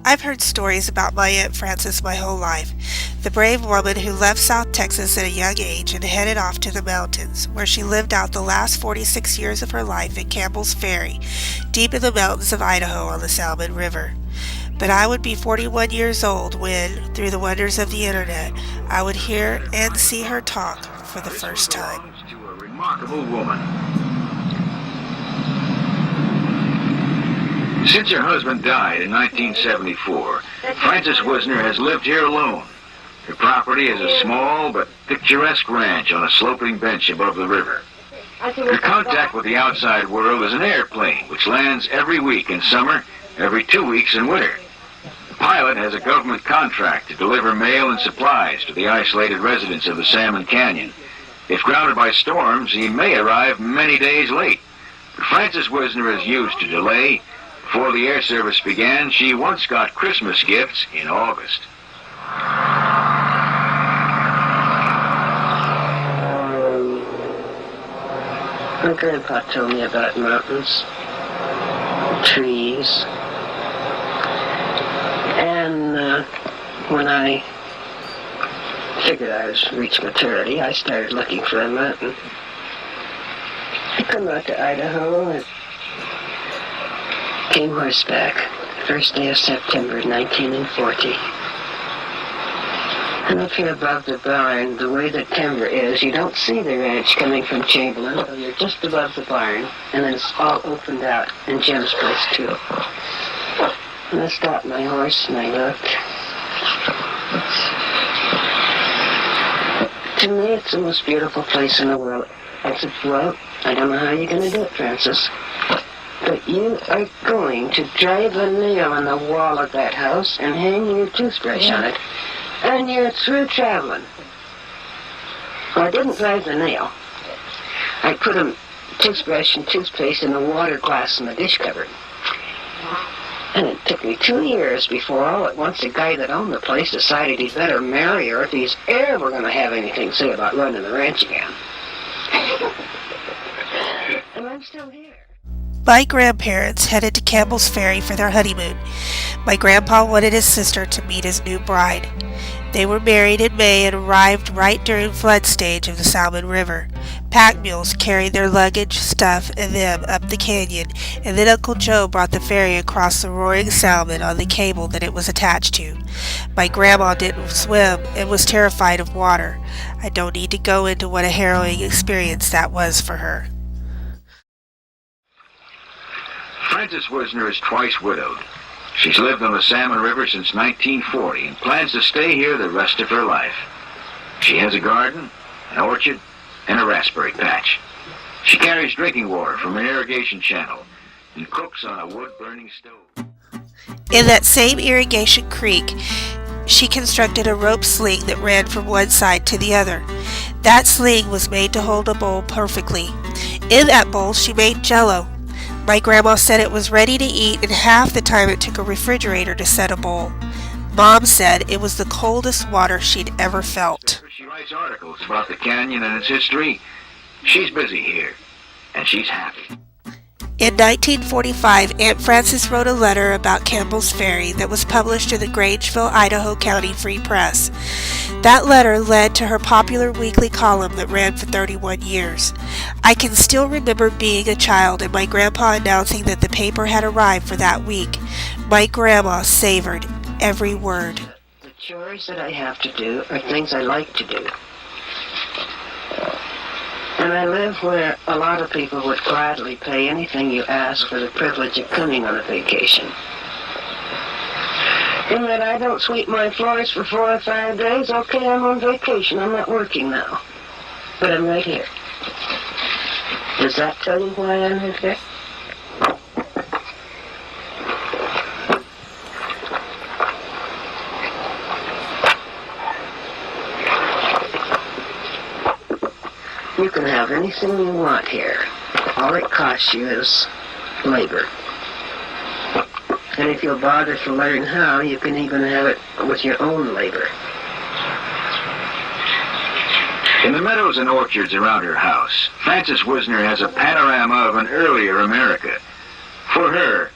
I've heard stories about my Aunt Frances my whole life, the brave woman who left South Texas at a young age and headed off to the mountains, where she lived out the last 46 years of her life at Campbell's Ferry, deep in the mountains of Idaho on the Salmon River. But I would be 41 years old when, through the wonders of the internet, I would hear and see her talk for the first time. To a remarkable woman. Since her husband died in 1974, Frances Wisner has lived here alone. Her property is a small but picturesque ranch on a sloping bench above the river. Her contact with the outside world is an airplane which lands every week in summer, every 2 weeks in winter. The pilot has a government contract to deliver mail and supplies to the isolated residents of the Salmon Canyon. If grounded by storms, he may arrive many days late. But Frances Wisner is used to delay. Before the air service began, she once got Christmas gifts in August. My grandpa told me about mountains, trees, and when I figured I was reached maturity, I started looking for a mountain. I come out to Idaho and came horseback, first day of September 1940. And up here above the barn, the way the timber is, you don't see the ranch coming from Chamberlain until you're just above the barn, and then it's all opened out, and Jim's place too. And I stopped my horse and I looked. To me, it's the most beautiful place in the world. I said, well, I don't know how you're going to do it, Frances, but you are going to drive a nail in the wall of that house and hang your toothbrush on it, and you're through traveling. Well, I didn't drive the nail. I put a toothbrush and toothpaste in a water glass in the dish cupboard. And it took me 2 years before all at once the guy that owned the place decided he'd better marry her if he's ever going to have anything to say about running the ranch again. And I'm still here. My grandparents headed to Campbell's Ferry for their honeymoon. My grandpa wanted his sister to meet his new bride. They were married in May and arrived right during flood stage of the Salmon River. Pack mules carried their luggage, stuff, and them up the canyon, and then Uncle Joe brought the ferry across the roaring Salmon on the cable that it was attached to. My grandma didn't swim and was terrified of water. I don't need to go into what a harrowing experience that was for her. Frances Wisner is twice widowed. She's lived on the Salmon River since 1940 and plans to stay here the rest of her life. She has a garden, an orchard, and a raspberry patch. She carries drinking water from an irrigation channel and cooks on a wood-burning stove. In that same irrigation creek, she constructed a rope sling that ran from one side to the other. That sling was made to hold a bowl perfectly. In that bowl, she made Jell-O. My grandma said it was ready to eat in half the time it took a refrigerator to set a bowl. Mom said it was the coldest water she'd ever felt. She writes articles about the canyon and its history. She's busy here, and she's happy. In 1945, Aunt Frances wrote a letter about Campbell's Ferry that was published in the Grangeville, Idaho County Free Press. That letter led to her popular weekly column that ran for 31 years. I can still remember being a child and my grandpa announcing that the paper had arrived for that week. My grandma savored every word. The chores that I have to do are things I like to do. And I live where a lot of people would gladly pay anything you ask for the privilege of coming on a vacation. In that I don't sweep my floors for 4 or 5 days, okay, I'm on vacation. I'm not working now. But I'm right here. Does that tell you why I'm here? You can have anything you want here. All it costs you is labor. And if you'll bother to learn how, you can even have it with your own labor. In the meadows and orchards around her house, Frances Wisner has a panorama of an earlier America. For her,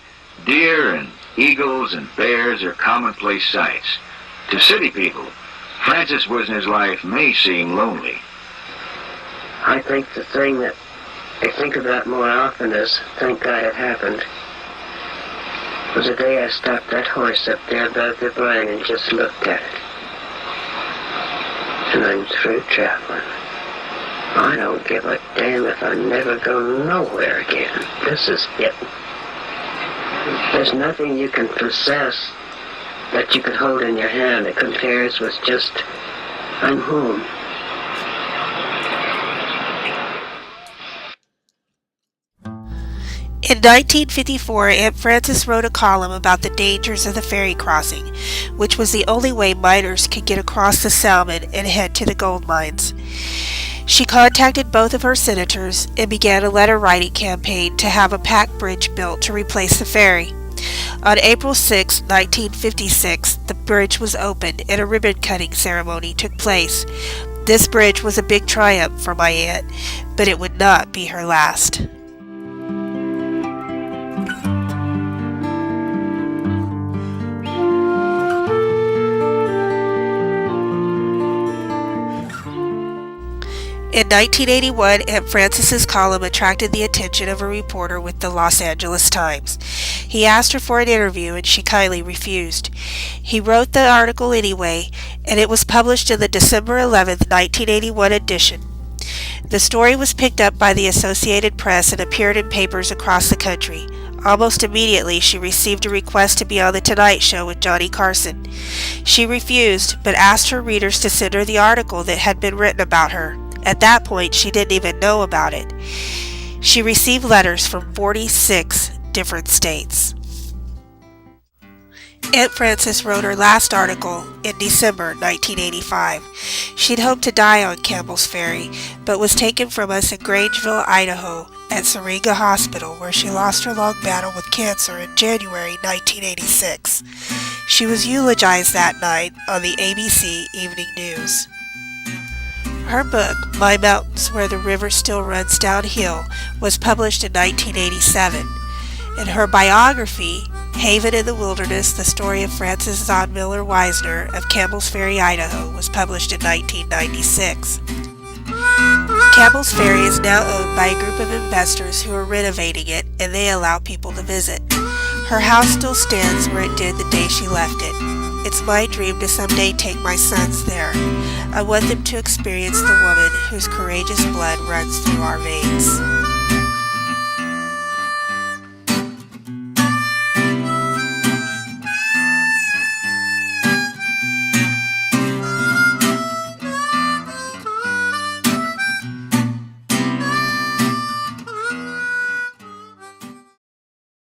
deer and Eagles and bears are commonplace sights. To city people, Frances Wisner's life may seem lonely. I think the thing that I think about more often is, thank God it happened, was the day I stopped that horse up there above the brine and just looked at it. And I'm through traveling. I don't give a damn if I never go nowhere again. This is it. There's nothing you can possess that you can hold in your hand that compares with just, I'm home. In 1954, Aunt Frances wrote a column about the dangers of the ferry crossing, which was the only way miners could get across the Salmon and head to the gold mines. She contacted both of her senators and began a letter-writing campaign to have a pack bridge built to replace the ferry. On April 6, 1956, the bridge was opened and a ribbon-cutting ceremony took place. This bridge was a big triumph for my aunt, but it would not be her last. In 1981, Aunt Frances's column attracted the attention of a reporter with the Los Angeles Times. He asked her for an interview and she kindly refused. He wrote the article anyway, and it was published in the December 11, 1981 edition. The story was picked up by the Associated Press and appeared in papers across the country. Almost immediately, she received a request to be on The Tonight Show with Johnny Carson. She refused, but asked her readers to send her the article that had been written about her. At that point, she didn't even know about it. She received letters from 46 different states. Aunt Frances wrote her last article in December 1985. She'd hoped to die on Campbell's Ferry, but was taken from us in Grangeville, Idaho, at Syringa Hospital, where she lost her long battle with cancer in January 1986. She was eulogized that night on the ABC Evening News. Her book, My Mountains Where the River Still Runs Downhill, was published in 1987. In her biography, Haven in the Wilderness, the story of Frances Zahn Miller Wisner of Campbell's Ferry, Idaho, was published in 1996. Campbell's Ferry is now owned by a group of investors who are renovating it, and they allow people to visit. Her house still stands where it did the day she left it. It's my dream to someday take my sons there. I want them to experience the woman whose courageous blood runs through our veins.